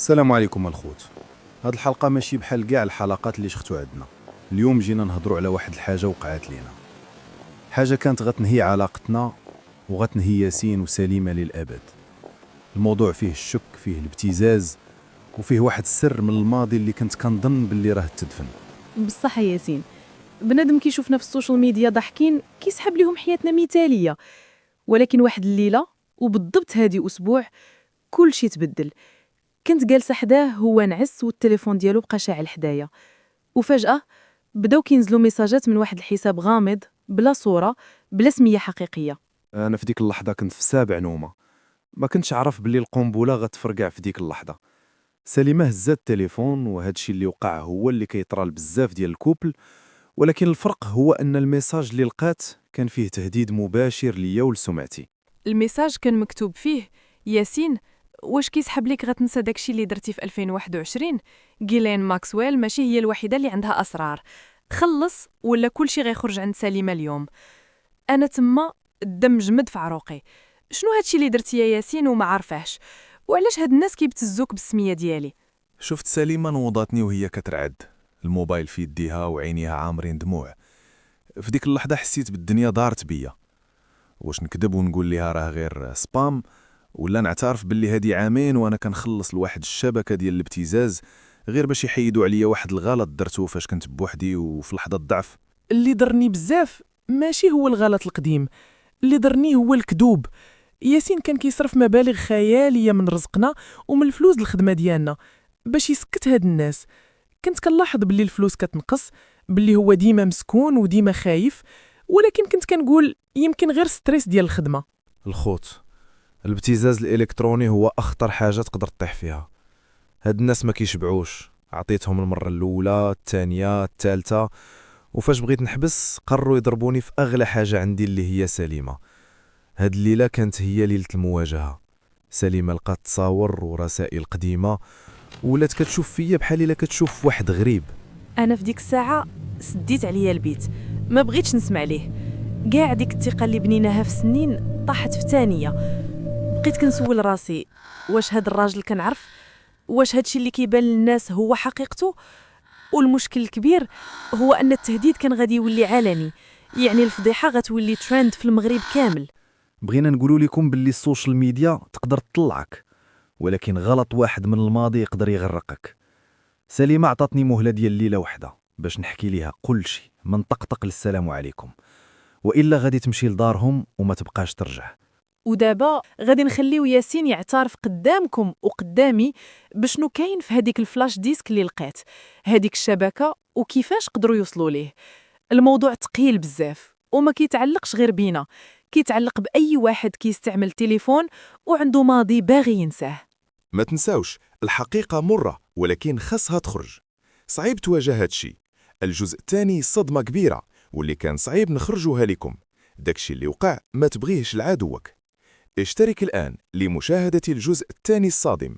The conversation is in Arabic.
السلام عليكم الخوت. هاد الحلقة ماشي بحال كاع الحلقات اللي شفتو عندنا. اليوم جينا نهضروا على واحد الحاجة وقعت لينا، حاجة كانت غتنهي علاقتنا وغتنهي ياسين وسليمة للأبد. الموضوع فيه الشك، فيه الابتزاز، وفيه واحد السر من الماضي اللي كنت كنظن باللي راه تدفن. بصح يا ياسين، بنادم كيشوفنا في السوشيال ميديا ضاحكين كيسحب لهم حياتنا مثاليه، ولكن واحد الليله وبالضبط هادي اسبوع كل شيء تبدل. كنت جالسه حداه هو نعس والتليفون ديالو بقى شاعل حدايا، وفجاه بداو كينزلوا ميساجات من واحد الحساب غامض بلا صوره بلا سميه حقيقيه. أنا في ديك اللحظة كنت في سابع نومة، ما كنتش عارف باللي القنبلة غتفرقع في ديك اللحظة. سليمة هزات التليفون، وهادشي اللي وقع هو اللي كيطرى بزاف ديال الكوبل، ولكن الفرق هو أن الميساج اللي لقات كان فيه تهديد مباشر ليا ولسمعتي. الميساج كان مكتوب فيه: ياسين، واش كيسحب ليك غتنسى داكشي اللي درتي في 2021؟ غيلين ماكسويل ماشي هي الوحيده اللي عندها اسرار. خلص ولا كلشي غيخرج عند سليمه اليوم. انا تما الدم جمد في عروقي. شنو هادشي اللي درتي يا ياسين وما عارفاهش؟ وعلاش هاد الناس كيبتزوك بالسميه ديالي؟ شفت سليمة نوضاتني وهي كترعد، الموبايل في يديها وعينيها عامرين دموع. في ديك اللحظة حسيت بالدنيا دارت بيا. واش نكذب ونقول ليها راه غير سبام، ولا نعترف باللي هادي عامين وانا كنخلص لواحد الشبكة ديال الابتزاز غير باش يحيدوا عليا واحد الغلط درتو فاش كنت بوحدي وفي لحظة ضعف. اللي ضرني بزاف ماشي هو الغلط القديم، اللي ضرني هو الكذوب. ياسين كان كيصرف مبالغ خيالية من رزقنا ومن الفلوس الخدمة ديالنا باش يسكت هاد الناس. كنت كنلاحظ باللي الفلوس كتنقص، باللي هو ديما مسكون وديما خايف، ولكن كنت كنقول يمكن غير ستريس ديال الخدمة. الخوت، الابتزاز الالكتروني هو اخطر حاجة تقدر تطيح فيها. هاد الناس ما كيشبعوش، عطيتهم المرة الاولى الثانية الثالثة، وفاش بغيت نحبس قرروا يضربوني في اغلى حاجة عندي اللي هي سليمة. هاد الليلة كانت هي ليلة المواجهة. سليمة لقات تصاور ورسائل قديمة، ولات كتشوف فيا بحال الا كتشوف واحد غريب. انا في ديك الساعه سديت عليا البيت، ما بغيتش نسمع ليه. كاع ديك الثقه اللي بنيناها في سنين طاحت في ثانيه. بقيت كنسول راسي، واش هاد الراجل كنعرف؟ واش هادشي اللي كيبان للناس هو حقيقته؟ والمشكل الكبير هو ان التهديد كان غادي يولي علني، يعني الفضيحه غتولي ترند في المغرب كامل. بغينا نقولوا لكم باللي السوشيال ميديا تقدر تطلعك، ولكن غلط واحد من الماضي يقدر يغرقك. سليمة عطاتني مهلة ديال ليلة واحدة باش نحكي ليها كل شيء من طقطق للسلام عليكم، وإلا غادي تمشي لدارهم وما تبقاش ترجع. ودابا غادي نخليو ياسين يعترف قدامكم وقدامي بشنو كاين في هذيك الفلاش ديسك اللي لقيت، هذيك الشبكه وكيفاش قدروا يوصلوا ليه. الموضوع ثقيل بزاف وما كيتعلقش غير بينا، كيتعلق بأي واحد كيستعمل تليفون وعنده ماضي باغي ينساه. ما تنساوش، الحقيقة مرة ولكن خاصها تخرج. صعيب تواجه هادشي. الجزء الثاني صدمة كبيرة واللي كان صعيب نخرجوها لكم. داكشي اللي وقع ما تبغيهش لعدوك. اشترك الآن لمشاهدة الجزء الثاني الصادم.